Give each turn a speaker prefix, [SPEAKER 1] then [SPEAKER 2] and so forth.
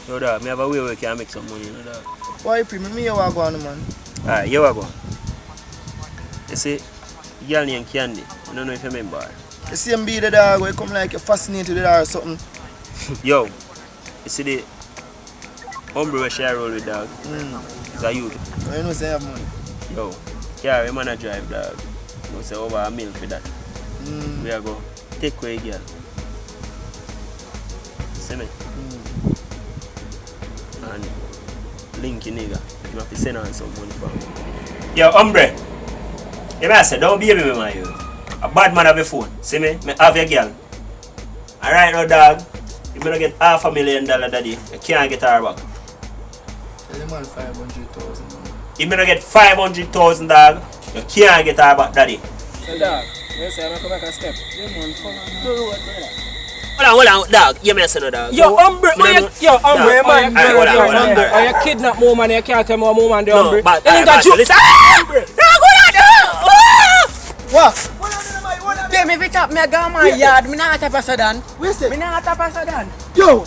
[SPEAKER 1] Yo, dog, me have a way where we can make some money, you know, dog.
[SPEAKER 2] Why, me you are going, man?
[SPEAKER 1] Alright, you are going. You see, girl named Candy. I don't know if you remember her.
[SPEAKER 2] You see him be the dog where you come like you're fascinated with her or something.
[SPEAKER 1] Yo, you see the hombre where she roll with, dog? It's a youth.
[SPEAKER 2] Oh, you know say have money.
[SPEAKER 1] Yo, car we man a drive, dog. You know say over a mil for that. We are go take away girl. See me? And linky nigga. You have to send her some money for me. Yo, hombre. You may say, don't baby me, man, you. A bad man have a phone. See me? Me have your girl. Alright now, dog. You may not get $500,000, daddy. You can't get her back.
[SPEAKER 2] Tell the man 500,000.
[SPEAKER 1] You may not get 500,000, dog. You can't get her back, daddy.
[SPEAKER 2] So, dog, you say I'm going to make a step. You man, follow me.
[SPEAKER 1] Hold on, dog. You may say no, dog.
[SPEAKER 3] Yo, hombre, man.
[SPEAKER 1] Hold on.
[SPEAKER 3] Are you kidnap woman? You can't tell me what woman do, hombre.
[SPEAKER 1] No, but
[SPEAKER 3] listen.
[SPEAKER 2] What?
[SPEAKER 3] Dem, if it up, me a go my yard. Me not tap a sedan.
[SPEAKER 2] Where is it?
[SPEAKER 3] Me not tap a sedan.
[SPEAKER 2] Yo!